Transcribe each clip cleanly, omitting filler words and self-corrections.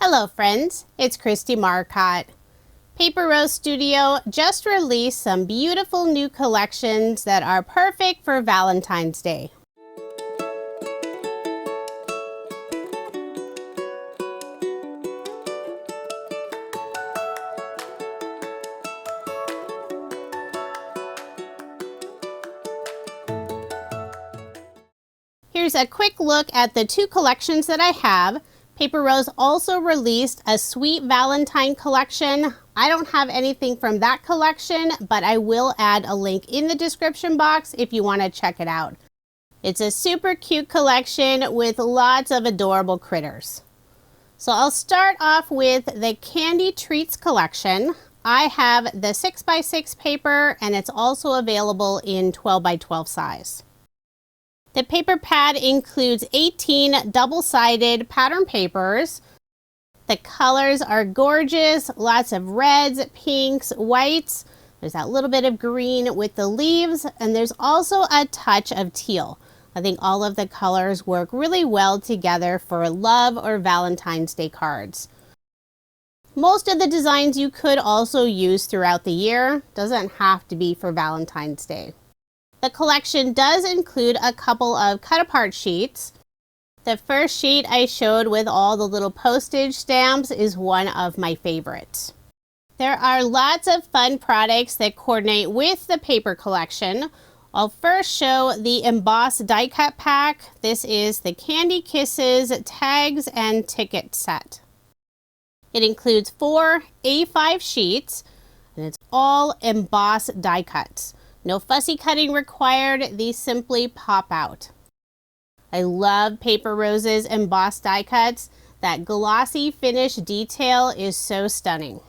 Hello friends, it's Kristie Marcotte. Paper Rose Studio just released some beautiful new collections that are perfect for Valentine's Day. Here's a quick look at the two collections that I have. Paper Rose also released a Sweet Valentine collection. I don't have anything from that collection, but I will add a link in the description box if you want to check it out. It's a super cute collection with lots of adorable critters. So I'll start off with the Candy Treats collection. I have the 6x6 paper and it's also available in 12x12 size. The paper pad includes 18 double-sided pattern papers. The colors are gorgeous, lots of reds, pinks, whites. There's that little bit of green with the leaves, and there's also a touch of teal. I think all of the colors work really well together for love or Valentine's Day cards. Most of the designs you could also use throughout the year. Doesn't have to be for Valentine's Day. The collection does include a couple of cut-apart sheets. The first sheet I showed with all the little postage stamps is one of my favorites. There are lots of fun products that coordinate with the paper collection. I'll first show the Embossed die cut pack. This is the Candy Kisses tags and ticket set. It includes 4 A5 sheets and it's all embossed die cuts. No fussy cutting required, these simply pop out. I love Paper Rose's embossed die cuts. That glossy finish detail is so stunning.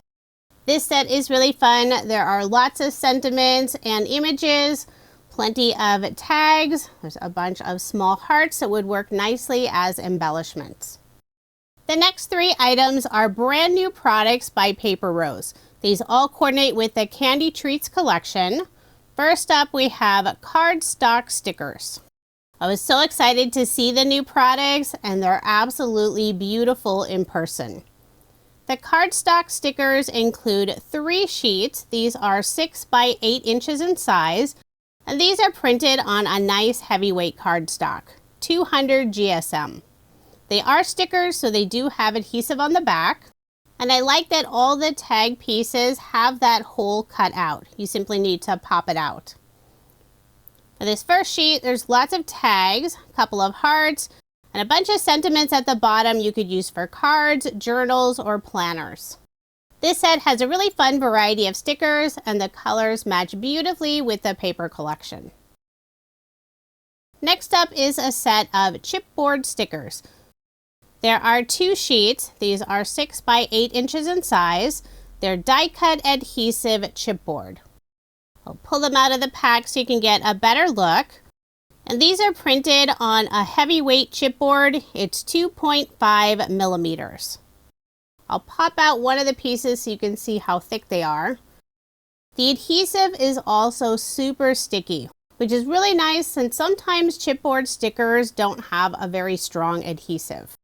This set is really fun. There are lots of sentiments and images, plenty of tags. There's a bunch of small hearts that would work nicely as embellishments. The next 3 items are brand new products by Paper Rose. These all coordinate with the Candy Treats collection. First up, we have Cardstock stickers. I was so excited to see the new products and they're absolutely beautiful in person. The Cardstock stickers include 3 sheets. These are 6 by 8 inches in size and these are printed on a nice heavyweight cardstock, 200 GSM. They are stickers, so they do have adhesive on the back. And I like that all the tag pieces have that hole cut out. You simply need to pop it out. For this first sheet, there's lots of tags, a couple of hearts, and a bunch of sentiments at the bottom you could use for cards, journals, or planners. This set has a really fun variety of stickers, and the colors match beautifully with the paper collection. Next up is a set of chipboard stickers. There are 2 sheets. These are 6 by 8 inches in size. They're die cut adhesive chipboard. I'll pull them out of the pack so you can get a better look. And these are printed on a heavyweight chipboard. It's 2.5 millimeters. I'll pop out one of the pieces so you can see how thick they are. The adhesive is also super sticky, which is really nice since sometimes chipboard stickers don't have a very strong adhesive.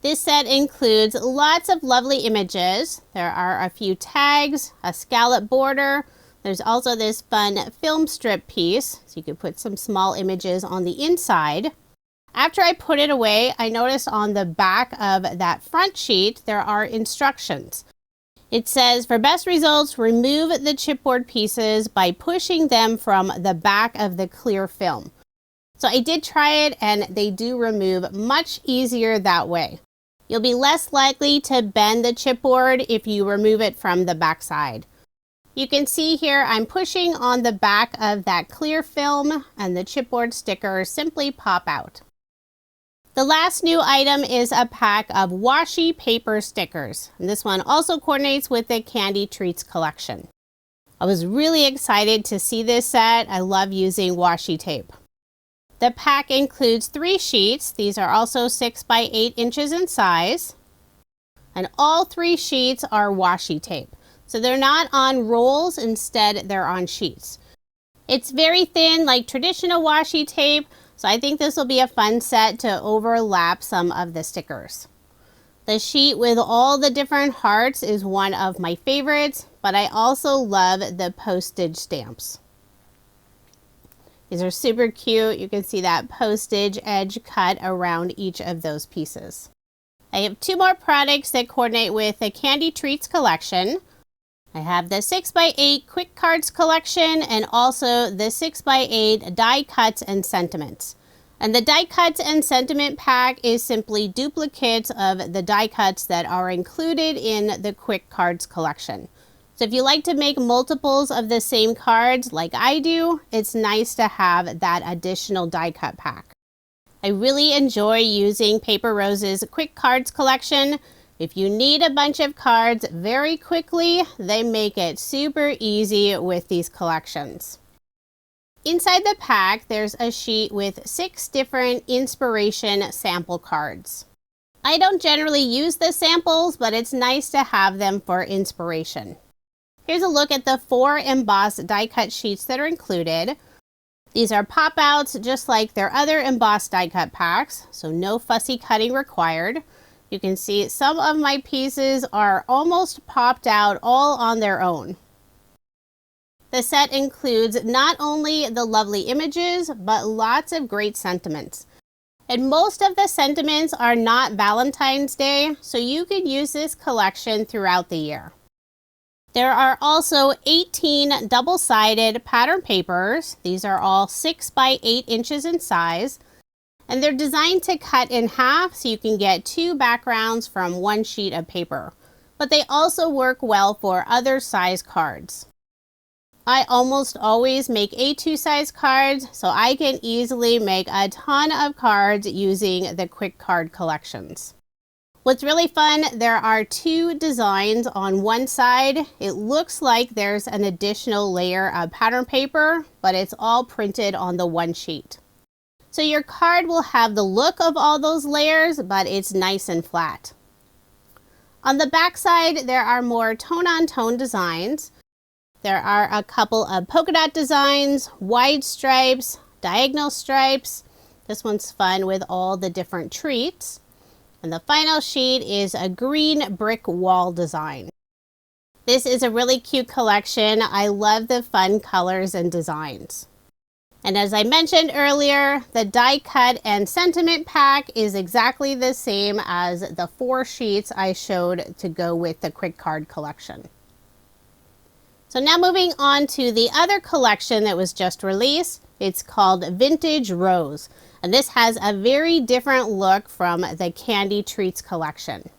This set includes lots of lovely images. There are a few tags, a scallop border. There's also this fun film strip piece, so you could put some small images on the inside. After I put it away, I noticed on the back of that front sheet, there are instructions. It says, for best results, remove the chipboard pieces by pushing them from the back of the clear film. So I did try it and they do remove much easier that way. You'll be less likely to bend the chipboard if you remove it from the back side. You can see here I'm pushing on the back of that clear film and the chipboard stickers simply pop out. The last new item is a pack of washi paper stickers. And this one also coordinates with the Candy Treats collection. I was really excited to see this set. I love using washi tape. The pack includes 3 sheets. These are also 6 by 8 inches in size. And all 3 sheets are washi tape. So they're not on rolls, instead they're on sheets. It's very thin like traditional washi tape, so I think this will be a fun set to overlap some of the stickers. The sheet with all the different hearts is one of my favorites, but I also love the postage stamps. These are super cute. You can see that postage edge cut around each of those pieces. I have two more products that coordinate with the Candy Treats collection. I have the 6x8 Quick Cards collection and also the 6x8 Die Cuts and Sentiments. And the Die Cuts and Sentiment pack is simply duplicates of the die cuts that are included in the Quick Cards collection. So if you like to make multiples of the same cards like I do, it's nice to have that additional die cut pack. I really enjoy using Paper Rose's Quick Cards collection. If you need a bunch of cards very quickly, they make it super easy with these collections. Inside the pack, there's a sheet with 6 different inspiration sample cards. I don't generally use the samples, but it's nice to have them for inspiration. Here's a look at the 4 embossed die cut sheets that are included. These are pop outs just like their other embossed die cut packs, so no fussy cutting required. You can see some of my pieces are almost popped out all on their own. The set includes not only the lovely images, but lots of great sentiments. And most of the sentiments are not Valentine's Day, so you can use this collection throughout the year. There are also 18 double-sided pattern papers. These are all 6 by 8 inches in size, and they're designed to cut in half so you can get 2 backgrounds from one sheet of paper. But they also work well for other size cards. I almost always make A2 size cards, so I can easily make a ton of cards using the Quick Card collections. What's really fun, there are 2 designs on one side. It looks like there's an additional layer of pattern paper, but it's all printed on the one sheet. So your card will have the look of all those layers, but it's nice and flat. On the back side, there are more tone-on-tone designs. There are a couple of polka dot designs, wide stripes, diagonal stripes. This one's fun with all the different treats. And the final sheet is a green brick wall design. This is a really cute collection. I love the fun colors and designs. And as I mentioned earlier, the die cut and sentiment pack is exactly the same as the 4 sheets I showed to go with the Quick Card collection. So now moving on to the other collection that was just released. It's called Vintage Rose, and this has a very different look from the Candy Treats collection.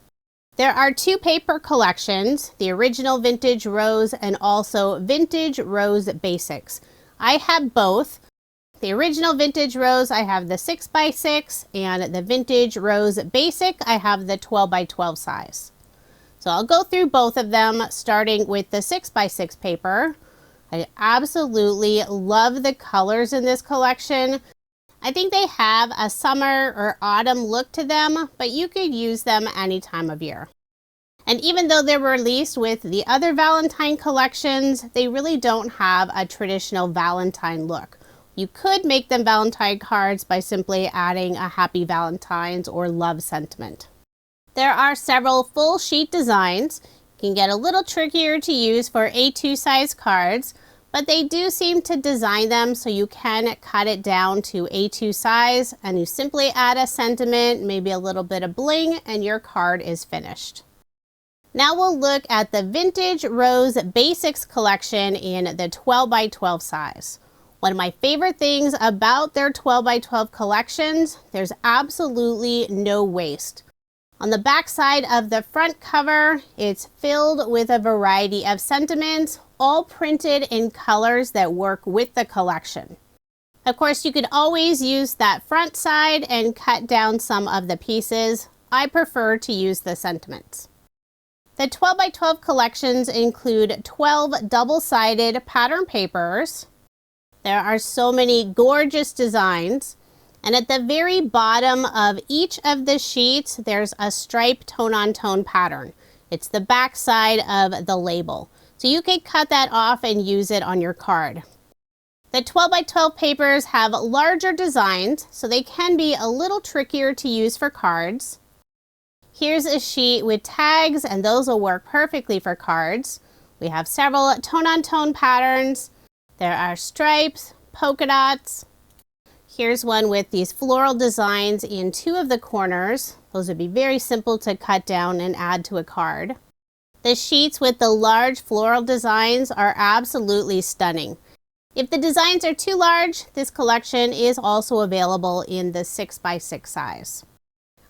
There are 2 paper collections, the original Vintage Rose and also Vintage Rose Basics. I have both. The original Vintage Rose, I have the 6x6, and the Vintage Rose Basic, I have the 12x12 size. So I'll go through both of them, starting with the 6x6 paper. I absolutely love the colors in this collection. I think they have a summer or autumn look to them, but you could use them any time of year. And even though they're released with the other Valentine collections, they really don't have a traditional Valentine look. You could make them Valentine cards by simply adding a Happy Valentine's or love sentiment. There are several full sheet designs. It can get a little trickier to use for A2 size cards, but they do seem to design them so you can cut it down to A2 size, and you simply add a sentiment, maybe a little bit of bling, and your card is finished. Now we'll look at the Vintage Rose Basics collection in the 12x12 size. One of my favorite things about their 12x12 collections, there's absolutely no waste. On the back side of the front cover, it's filled with a variety of sentiments, all printed in colors that work with the collection. Of course, you could always use that front side and cut down some of the pieces. I prefer to use the sentiments. The 12x12 collections include 12 double-sided pattern papers. There are so many gorgeous designs. And at the very bottom of each of the sheets, there's a stripe tone-on-tone pattern. It's the back side of the label. So you can cut that off and use it on your card. The 12x12 papers have larger designs, so they can be a little trickier to use for cards. Here's a sheet with tags, and those will work perfectly for cards. We have several tone-on-tone patterns. There are stripes, polka dots. Here's one with these floral designs in 2 of the corners. Those would be very simple to cut down and add to a card. The sheets with the large floral designs are absolutely stunning. If the designs are too large, this collection is also available in the 6x6 size.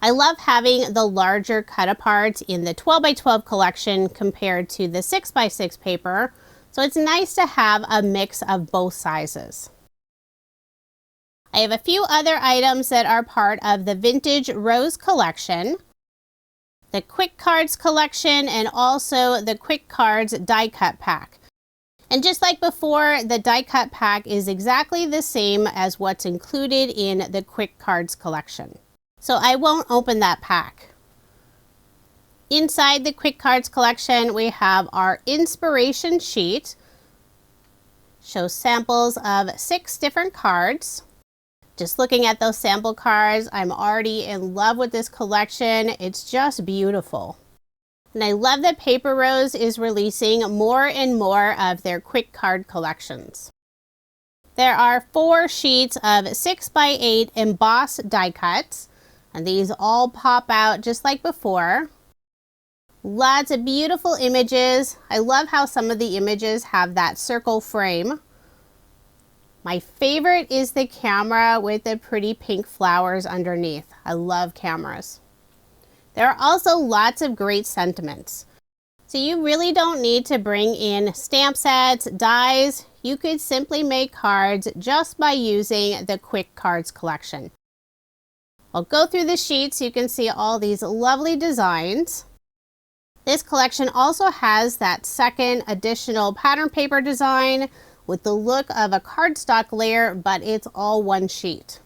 I love having the larger cut-aparts in the 12x12 collection compared to the 6x6 paper, so it's nice to have a mix of both sizes. I have a few other items that are part of the Vintage Rose collection, the Quick Cards collection, and also the Quick Cards die cut pack. And just like before, the die cut pack is exactly the same as what's included in the Quick Cards collection. So I won't open that pack. Inside the Quick Cards collection, we have our inspiration sheet. Shows samples of 6 different cards. Just looking at those sample cards, I'm already in love with this collection. It's just beautiful. And I love that Paper Rose is releasing more and more of their quick card collections. There are 4 sheets of 6x8 embossed die cuts, and these all pop out just like before. Lots of beautiful images. I love how some of the images have that circle frame. My favorite is the camera with the pretty pink flowers underneath. I love cameras. There are also lots of great sentiments. So you really don't need to bring in stamp sets, dies. You could simply make cards just by using the Quick Cards collection. I'll go through the sheets so you can see all these lovely designs. This collection also has that second additional pattern paper design with the look of a cardstock layer, but it's all one sheet.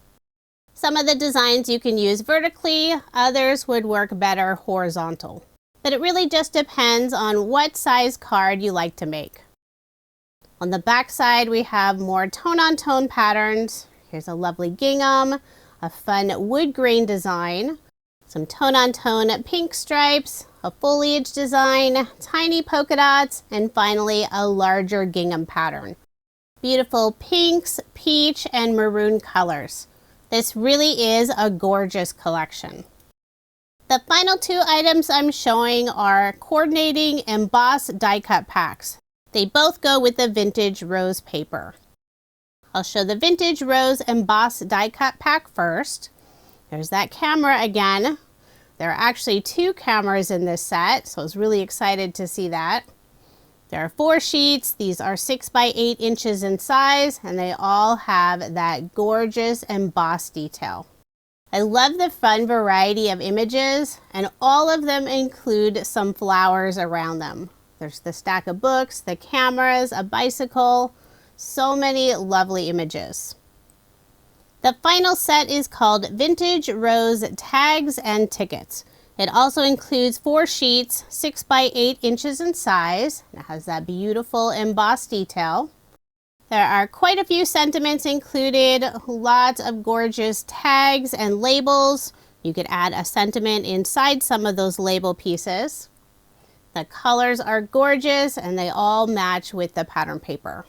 Some of the designs you can use vertically, others would work better horizontal. But it really just depends on what size card you like to make. On the back side, we have more tone-on-tone patterns. Here's a lovely gingham, a fun wood grain design, some tone-on-tone pink stripes, a foliage design, tiny polka dots, and finally a larger gingham pattern. Beautiful pinks, peach, and maroon colors. This really is a gorgeous collection. The final 2 items I'm showing are coordinating embossed die cut packs. They both go with the Vintage Rose paper. I'll show the Vintage Rose embossed die cut pack first. There's that camera again. There are actually 2 cameras in this set, so I was really excited to see that. There are 4 sheets. These are 6x8 inches in size, and they all have that gorgeous embossed detail. I love the fun variety of images, and all of them include some flowers around them. There's the stack of books, the cameras, a bicycle, so many lovely images. The final set is called Vintage Rose Tags and Tickets. It also includes 4 sheets, 6x8 inches in size. It has that beautiful embossed detail. There are quite a few sentiments included, lots of gorgeous tags and labels. You could add a sentiment inside some of those label pieces. The colors are gorgeous and they all match with the pattern paper.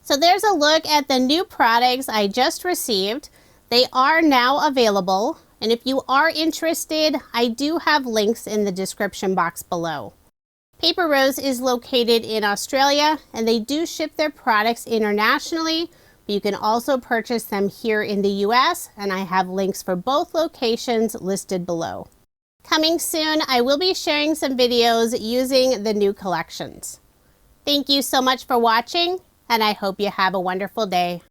So there's a look at the new products I just received. They are now available, and if you are interested, I do have links in the description box below. Paper Rose is located in Australia, and they do ship their products internationally, but you can also purchase them here in the US, and I have links for both locations listed below. Coming soon, I will be sharing some videos using the new collections. Thank you so much for watching, and I hope you have a wonderful day.